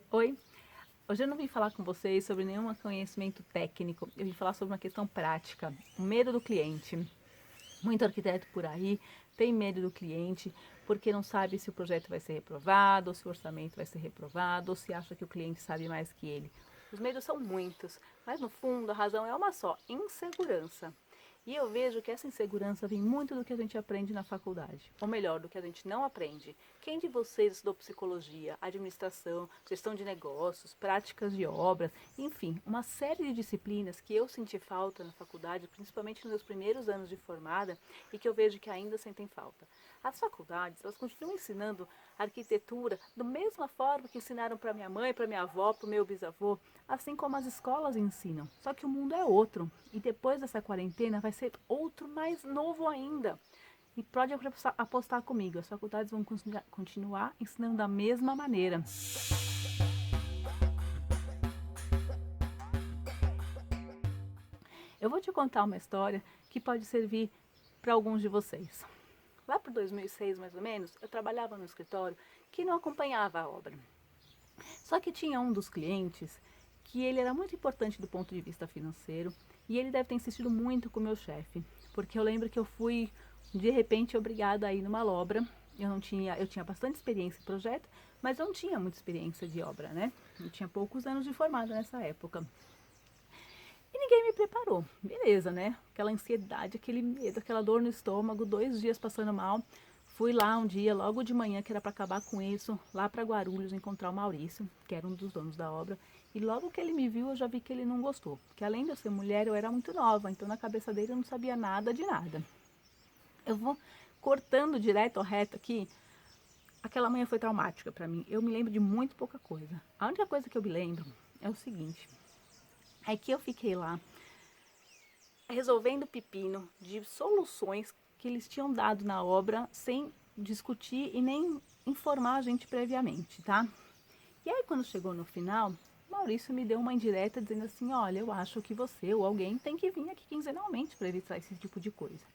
Oi, hoje eu não vim falar com vocês sobre nenhum conhecimento técnico, eu vim falar sobre uma questão prática, o medo do cliente. Muito arquiteto por aí tem medo do cliente porque não sabe se o projeto vai ser reprovado, ou se o orçamento vai ser reprovado, ou se acha que o cliente sabe mais que ele. Os medos são muitos, mas no fundo a razão é uma só: insegurança. E eu vejo que essa insegurança vem muito do que a gente aprende na faculdade, ou melhor, do que a gente não aprende. Quem de vocês estudou psicologia, administração, gestão de negócios, práticas de obras, enfim, uma série de disciplinas que eu senti falta na faculdade, principalmente nos meus primeiros anos de formada, e que eu vejo que ainda sentem falta. As faculdades, elas continuam ensinando arquitetura da mesma forma que ensinaram para minha mãe, para minha avó, para o meu bisavô, assim como as escolas ensinam. Só que o mundo é outro. E depois dessa quarentena vai ser outro mais novo ainda. E pode apostar comigo, as faculdades vão continuar ensinando da mesma maneira. Eu vou te contar uma história que pode servir para alguns de vocês. Lá por 2006, mais ou menos, eu trabalhava no escritório que não acompanhava a obra. Só que tinha um dos clientes que ele era muito importante do ponto de vista financeiro e ele deve ter insistido muito com o meu chefe, porque eu lembro que eu fui de repente obrigada a ir numa obra. Eu tinha bastante experiência em projeto, mas não tinha muita experiência de obra, né? Eu tinha poucos anos de formada nessa época. E ninguém me preparou. Beleza, né? Aquela ansiedade, aquele medo, aquela dor no estômago, 2 dias passando mal. Fui lá um dia, logo de manhã, que era para acabar com isso, lá para Guarulhos, encontrar o Maurício, que era um dos donos da obra. E logo que ele me viu, eu já vi que ele não gostou. Porque além de eu ser mulher, eu era muito nova, então na cabeça dele eu não sabia nada de nada. Eu vou cortando direto ou reto aqui. Aquela manhã foi traumática para mim. Eu me lembro de muito pouca coisa. A única coisa que eu me lembro é o seguinte: é que eu fiquei lá resolvendo pepino de soluções que eles tinham dado na obra sem discutir e nem informar a gente previamente, tá? E aí quando chegou no final, Maurício me deu uma indireta dizendo assim: olha, eu acho que você ou alguém tem que vir aqui quinzenalmente para evitar esse tipo de coisa.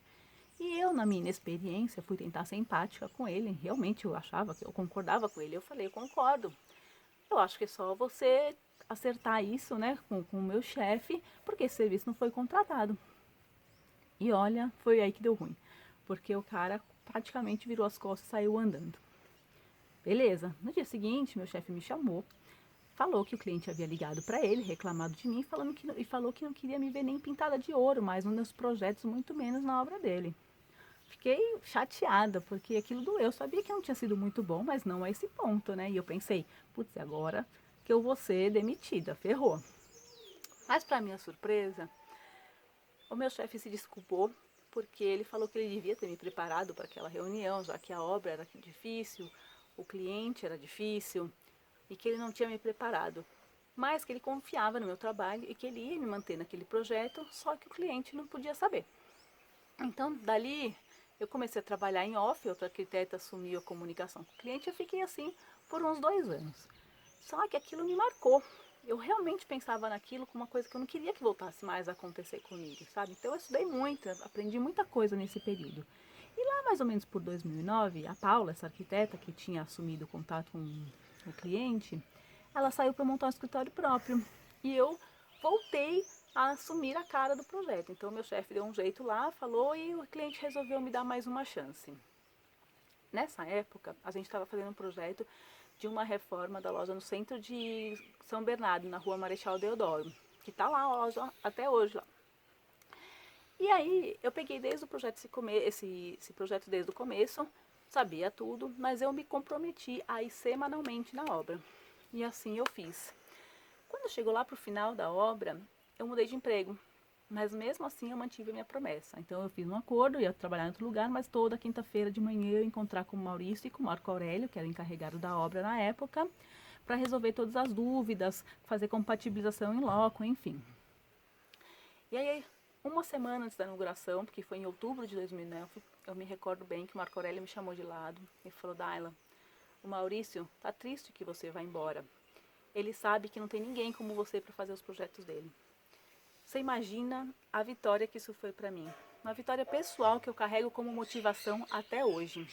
E eu, na minha inexperiência, fui tentar ser empática com ele. Realmente eu achava que eu concordava com ele. Eu falei: eu concordo. Eu acho que é só você acertar isso, né, com o meu chefe, porque esse serviço não foi contratado. E olha, foi aí que deu ruim, porque o cara praticamente virou as costas e saiu andando. Beleza, no dia seguinte, meu chefe me chamou, falou que o cliente havia ligado para ele, reclamado de mim, e falou que não queria me ver nem pintada de ouro mais nos meus projetos, muito menos na obra dele. Fiquei chateada, porque aquilo doeu. Eu sabia que não tinha sido muito bom, mas não a esse ponto, né? E eu pensei: putz, agora que eu vou ser demitida, ferrou. Mas para minha surpresa, o meu chefe se desculpou porque ele falou que ele devia ter me preparado para aquela reunião, já que a obra era difícil, o cliente era difícil e que ele não tinha me preparado. Mas que ele confiava no meu trabalho e que ele ia me manter naquele projeto, só que o cliente não podia saber. Então, dali, eu comecei a trabalhar em off, outro arquiteto assumiu a comunicação com o cliente, eu fiquei assim por uns 2 anos. Só que aquilo me marcou. Eu realmente pensava naquilo como uma coisa que eu não queria que voltasse mais a acontecer comigo, sabe? Então eu estudei muito, aprendi muita coisa nesse período. E lá mais ou menos por 2009, a Paula, essa arquiteta que tinha assumido o contato com o cliente, ela saiu para montar um escritório próprio. E eu voltei a assumir a cara do projeto. Então meu chefe deu um jeito lá, falou e o cliente resolveu me dar mais uma chance. Nessa época, a gente estava fazendo um projeto de uma reforma da loja no centro de São Bernardo, na rua Marechal Deodoro, que está lá a loja até hoje. Lá. E aí eu peguei desde o projeto esse projeto desde o começo, sabia tudo, mas eu me comprometi a ir semanalmente na obra. E assim eu fiz. Quando chegou lá para o final da obra, eu mudei de emprego. Mas mesmo assim eu mantive a minha promessa. Então eu fiz um acordo, ia trabalhar em outro lugar, mas toda quinta-feira de manhã eu ia encontrar com o Maurício e com o Marco Aurélio, que era o encarregado da obra na época, para resolver todas as dúvidas, fazer compatibilização em loco, enfim. E aí, uma semana antes da inauguração, porque foi em outubro de 2009, eu me recordo bem que o Marco Aurélio me chamou de lado e falou: Daila, o Maurício tá triste que você vá embora. Ele sabe que não tem ninguém como você para fazer os projetos dele. Você imagina a vitória que isso foi para mim. Uma vitória pessoal que eu carrego como motivação até hoje.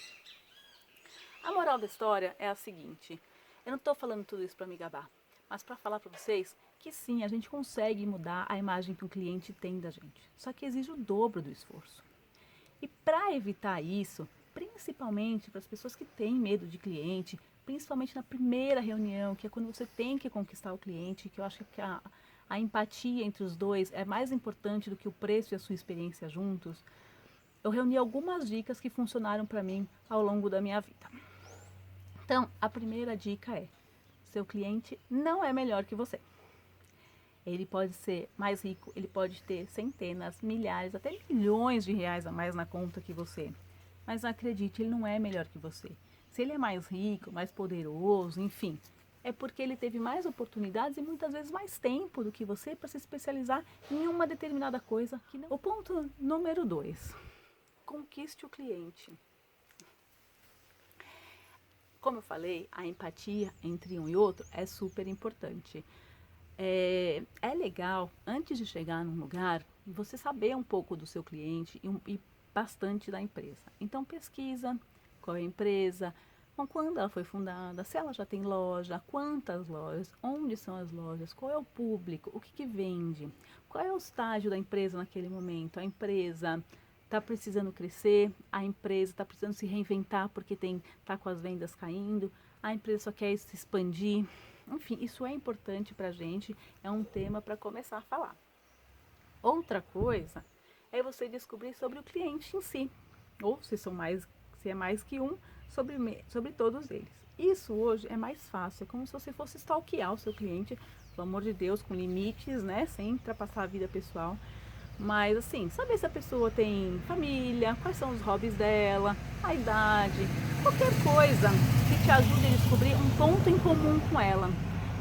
A moral da história é a seguinte: Eu não estou falando tudo isso para me gabar, mas para falar para vocês que sim, a gente consegue mudar a imagem que o cliente tem da gente, só que exige o dobro do esforço. E para evitar isso, principalmente para as pessoas que têm medo de cliente, principalmente na primeira reunião, que é quando você tem que conquistar o cliente, que eu acho que a empatia entre os dois é mais importante do que o preço e a sua experiência juntos, eu reuni algumas dicas que funcionaram para mim ao longo da minha vida. Então, a primeira dica é: seu cliente não é melhor que você. Ele pode ser mais rico, ele pode ter centenas, milhares, até milhões de reais a mais na conta que você. Mas acredite, ele não é melhor que você. Se ele é mais rico, mais poderoso, enfim, é porque ele teve mais oportunidades e muitas vezes mais tempo do que você para se especializar em uma determinada coisa. O ponto número 2: conquiste o cliente. Como eu falei, a empatia entre um e outro é super importante. É legal, antes de chegar num lugar, você saber um pouco do seu cliente e bastante da empresa. Então pesquisa qual é a empresa, quando ela foi fundada, se ela já tem loja, quantas lojas, onde são as lojas, qual é o público, o que vende, qual é o estágio da empresa naquele momento. A empresa está precisando crescer, a empresa está precisando se reinventar porque está com as vendas caindo, a empresa só quer se expandir. Enfim, isso é importante para a gente, é um tema para começar a falar. Outra coisa é você descobrir sobre o cliente em si, ou se é mais que um, sobre todos eles. Isso hoje é mais fácil, é como se você fosse stalkear o seu cliente, pelo amor de Deus, com limites, né, sem ultrapassar a vida pessoal. Mas assim, saber se a pessoa tem família, quais são os hobbies dela, a idade, qualquer coisa que te ajude a descobrir um ponto em comum com ela.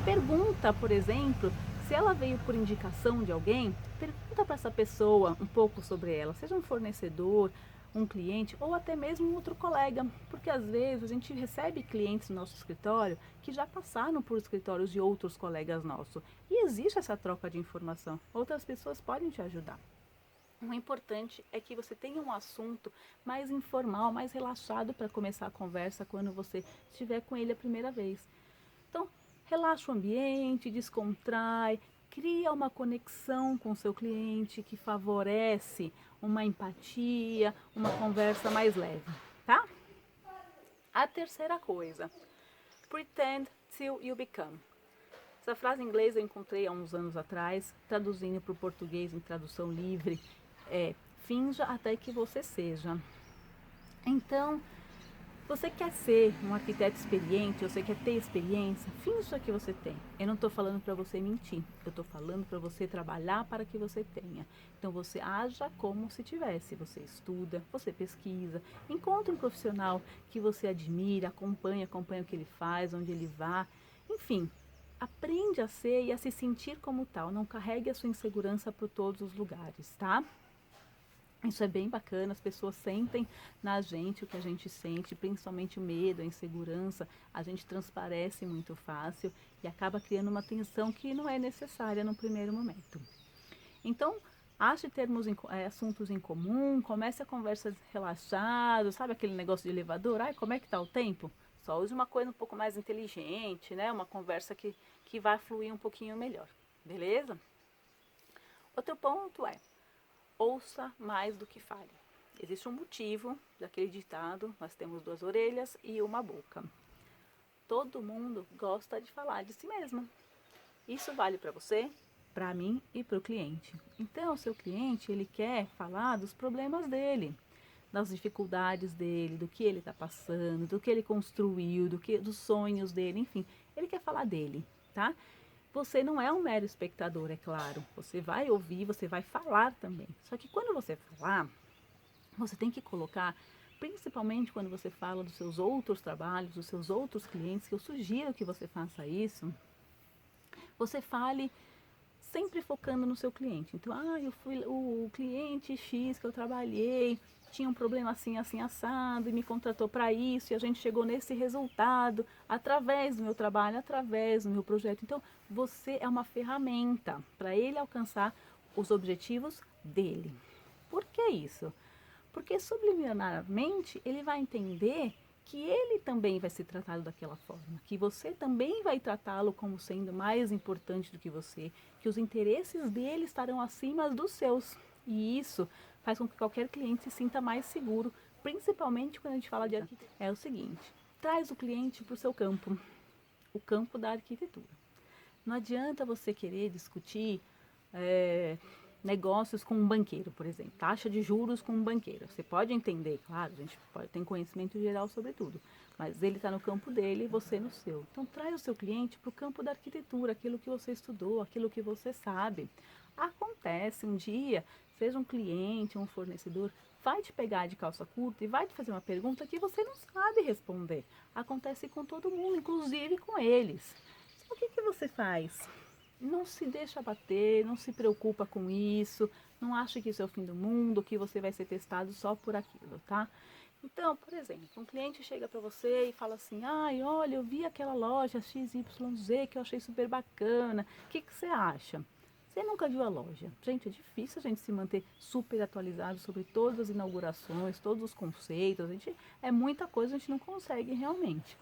Pergunta, por exemplo, se ela veio por indicação de alguém, pergunta para essa pessoa um pouco sobre ela, seja um fornecedor, um cliente ou até mesmo um outro colega, porque às vezes a gente recebe clientes no nosso escritório que já passaram por escritórios de outros colegas nossos e existe essa troca de informação. Outras pessoas podem te ajudar. O importante é que você tenha um assunto mais informal, mais relaxado para começar a conversa quando você estiver com ele a primeira vez. Então, relaxa o ambiente, descontrai, cria uma conexão com o seu cliente que favorece uma empatia, uma conversa mais leve, tá? A terceira coisa: pretend till you become. Essa frase em inglês eu encontrei há uns anos atrás, traduzindo para o português em tradução livre, finja até que você seja. Então, você quer ser um arquiteto experiente, você quer ter experiência, finja que você tem. Eu não estou falando para você mentir, eu estou falando para você trabalhar para que você tenha. Então você haja como se tivesse, você estuda, você pesquisa, encontra um profissional que você admira, acompanha o que ele faz, onde ele vai, enfim. Aprende a ser e a se sentir como tal, não carregue a sua insegurança por todos os lugares, tá? Isso é bem bacana, as pessoas sentem na gente o que a gente sente, principalmente o medo, a insegurança, a gente transparece muito fácil e acaba criando uma tensão que não é necessária no primeiro momento. Então, ache assuntos em comum, comece a conversa relaxado, sabe aquele negócio de elevador? Ai, como é que tá o tempo? Só use uma coisa um pouco mais inteligente, né? Uma conversa que vai fluir um pouquinho melhor, beleza? Outro ponto é: ouça mais do que fale. Existe um motivo daquele ditado: nós temos duas orelhas e uma boca. Todo mundo gosta de falar de si mesmo. Isso vale para você, para mim e para o cliente. Então, o seu cliente, ele quer falar dos problemas dele, das dificuldades dele, do que ele está passando, do que ele construiu, dos sonhos dele, enfim. Ele quer falar dele, tá? Você não é um mero espectador, é claro. Você vai ouvir, você vai falar também. Só que quando você falar, você tem que colocar, principalmente quando você fala dos seus outros trabalhos, dos seus outros clientes, que eu sugiro que você faça isso, você fale sempre focando no seu cliente. Então, eu fui o cliente X que eu trabalhei, tinha um problema assim, assim, assado, e me contratou para isso, e a gente chegou nesse resultado através do meu trabalho, através do meu projeto. Então, você é uma ferramenta para ele alcançar os objetivos dele. Por que isso? Porque subliminarmente ele vai entender que ele também vai ser tratado daquela forma, que você também vai tratá-lo como sendo mais importante do que você, que os interesses dele estarão acima dos seus. E isso faz com que qualquer cliente se sinta mais seguro, principalmente quando a gente fala de arquitetura. É o seguinte, traz o cliente para o seu campo, o campo da arquitetura. Não adianta você querer discutir negócios com um banqueiro, por exemplo, taxa de juros com um banqueiro. Você pode entender, claro, a gente tem conhecimento geral sobre tudo, mas ele está no campo dele e você no seu. Então traz o seu cliente para o campo da arquitetura, aquilo que você estudou, aquilo que você sabe. Acontece um dia, seja um cliente, um fornecedor, vai te pegar de calça curta e vai te fazer uma pergunta que você não sabe responder. Acontece com todo mundo, inclusive com eles. Só que você faz? Não se deixa bater, não se preocupa com isso, não acha que isso é o fim do mundo, que você vai ser testado só por aquilo, tá? Então, por exemplo, um cliente chega para você e fala assim, ai, olha, eu vi aquela loja XYZ que eu achei super bacana, o que você acha? Você nunca viu a loja. Gente, é difícil a gente se manter super atualizado sobre todas as inaugurações, todos os conceitos, é muita coisa, a gente não consegue realmente.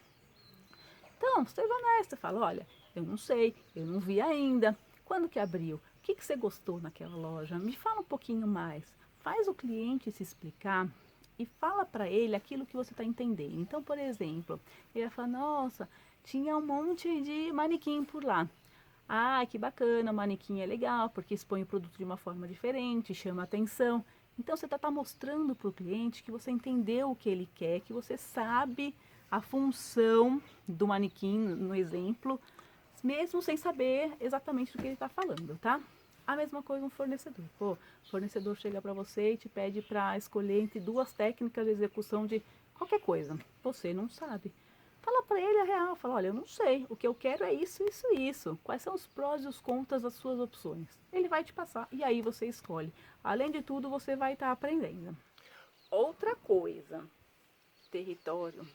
Então, seja honesta, fala, olha, eu não sei, eu não vi ainda. Quando que abriu? O que você gostou naquela loja? Me fala um pouquinho mais. Faz o cliente se explicar e fala para ele aquilo que você está entendendo. Então, por exemplo, ele vai falar, nossa, tinha um monte de manequim por lá. Ah, que bacana, o manequim é legal, porque expõe o produto de uma forma diferente, chama atenção. Então, você está mostrando para o cliente que você entendeu o que ele quer, que você sabe a função do manequim, no exemplo, mesmo sem saber exatamente do que ele está falando, tá? A mesma coisa um fornecedor. Pô, o fornecedor chega para você e te pede para escolher entre duas técnicas de execução de qualquer coisa. Você não sabe. Fala para ele a real, fala, olha, eu não sei, o que eu quero é isso, isso e isso. Quais são os prós e os contras das suas opções? Ele vai te passar e aí você escolhe. Além de tudo, você vai estar aprendendo. Outra coisa, território.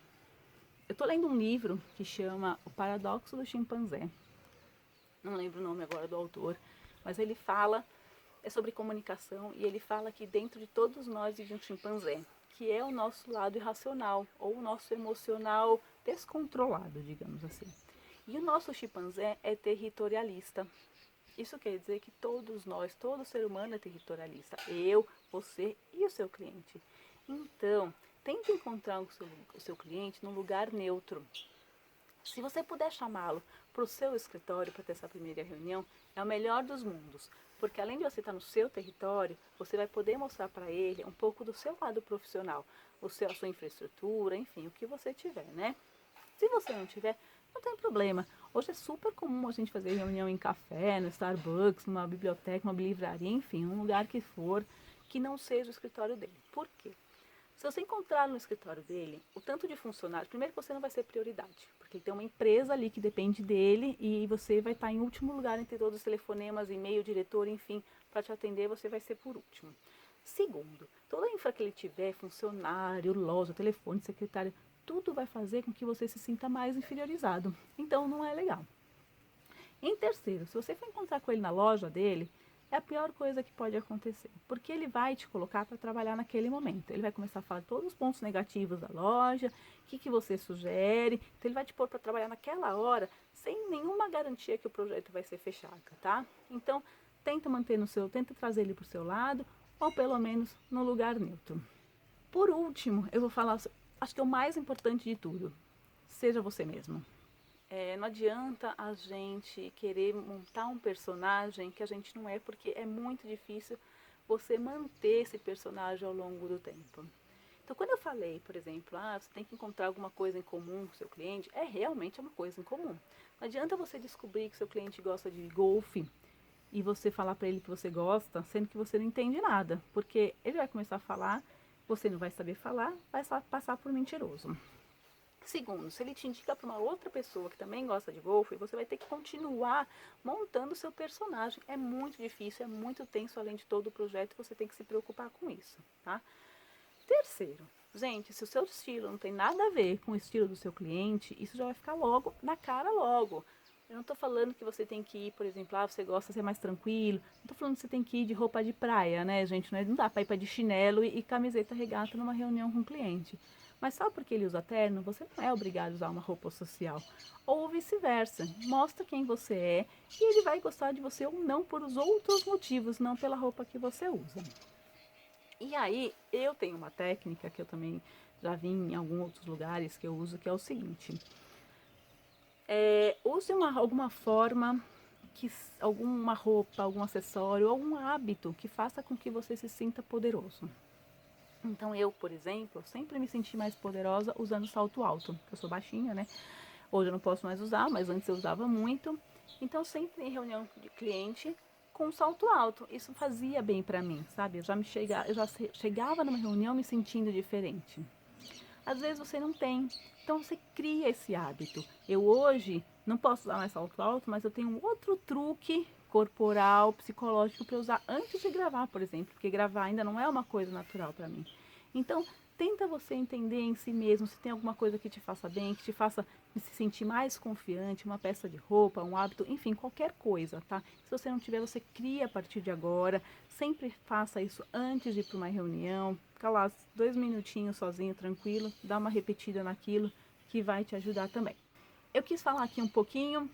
Eu estou lendo um livro que chama O Paradoxo do Chimpanzé. Não lembro o nome agora do autor, mas ele fala sobre comunicação e ele fala que dentro de todos nós vive um chimpanzé, que é o nosso lado irracional ou o nosso emocional descontrolado, digamos assim. E o nosso chimpanzé é territorialista. Isso quer dizer que todos nós, todo ser humano é territorialista. Eu, você e o seu cliente. Então, tente encontrar o seu cliente num lugar neutro. Se você puder chamá-lo para o seu escritório para ter essa primeira reunião, é o melhor dos mundos. Porque além de você estar no seu território, você vai poder mostrar para ele um pouco do seu lado profissional, a sua infraestrutura, enfim, o que você tiver, né? Se você não tiver, não tem problema. Hoje é super comum a gente fazer reunião em café, no Starbucks, numa biblioteca, uma livraria, enfim, um lugar que for, que não seja o escritório dele. Por quê? Se você encontrar no escritório dele, o tanto de funcionários, primeiro que você não vai ser prioridade, porque ele tem uma empresa ali que depende dele e você vai estar em último lugar entre todos os telefonemas, e-mail, diretor, enfim, para te atender, você vai ser por último. Segundo, toda a infra que ele tiver, funcionário, loja, telefone, secretária, tudo vai fazer com que você se sinta mais inferiorizado. Então não é legal. Em terceiro, se você for encontrar com ele na loja dele, é a pior coisa que pode acontecer, porque ele vai te colocar para trabalhar naquele momento. Ele vai começar a falar todos os pontos negativos da loja, o que você sugere, então ele vai te pôr para trabalhar naquela hora, sem nenhuma garantia que o projeto vai ser fechado, tá? Então, tenta trazer ele para o seu lado, ou pelo menos no lugar neutro. Por último, eu vou falar, acho que é o mais importante de tudo, seja você mesmo. Não adianta a gente querer montar um personagem que a gente não é, porque é muito difícil você manter esse personagem ao longo do tempo. Então, quando eu falei, por exemplo, você tem que encontrar alguma coisa em comum com o seu cliente, realmente uma coisa em comum. Não adianta você descobrir que seu cliente gosta de golfe e você falar para ele que você gosta, sendo que você não entende nada, porque ele vai começar a falar, você não vai saber falar, vai passar por mentiroso. Segundo, se ele te indica para uma outra pessoa que também gosta de golfe, você vai ter que continuar montando o seu personagem. É muito difícil, é muito tenso, além de todo o projeto, você tem que se preocupar com isso, tá? Terceiro, gente, se o seu estilo não tem nada a ver com o estilo do seu cliente, isso já vai ficar logo na cara logo. Eu não estou falando que você tem que ir, por exemplo, você gosta de ser mais tranquilo. Não estou falando que você tem que ir de roupa de praia, né, gente? Não dá para ir para de chinelo e camiseta regata numa reunião com o cliente. Mas só porque ele usa terno, você não é obrigado a usar uma roupa social. Ou vice-versa. Mostra quem você é e ele vai gostar de você ou não por os outros motivos, não pela roupa que você usa. E aí, eu tenho uma técnica que eu também já vi em alguns outros lugares que eu uso, que é o seguinte. Use alguma forma, alguma roupa, algum acessório, algum hábito que faça com que você se sinta poderoso. Então eu, por exemplo, sempre me senti mais poderosa usando salto alto. Eu sou baixinha, né? Hoje eu não posso mais usar, mas antes eu usava muito. Então sempre em reunião de cliente com salto alto. Isso fazia bem pra mim, sabe? Eu já chegava numa reunião me sentindo diferente. Às vezes você não tem, então você cria esse hábito. Eu hoje não posso usar mais salto alto, mas eu tenho um outro truque corporal, psicológico para usar antes de gravar, por exemplo, porque gravar ainda não é uma coisa natural para mim. Então, tenta você entender em si mesmo se tem alguma coisa que te faça bem, que te faça se sentir mais confiante, uma peça de roupa, um hábito, enfim, qualquer coisa, tá? Se você não tiver, você cria a partir de agora. Sempre faça isso antes de ir para uma reunião. Fica lá 2 minutinhos sozinho, tranquilo, dá uma repetida naquilo que vai te ajudar também. Eu quis falar aqui um pouquinho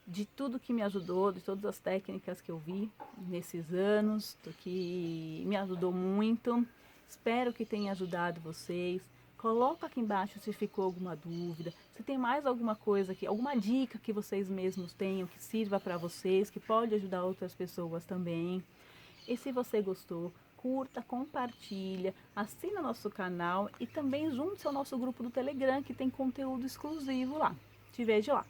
de tudo que me ajudou, de todas as técnicas que eu vi nesses anos, que me ajudou muito. Espero que tenha ajudado vocês. Coloca aqui embaixo se ficou alguma dúvida, se tem mais alguma coisa aqui, alguma dica que vocês mesmos tenham que sirva para vocês, que pode ajudar outras pessoas também. E se você gostou, curta, compartilha, assina nosso canal e também junte-se ao nosso grupo do Telegram que tem conteúdo exclusivo lá. Te vejo lá.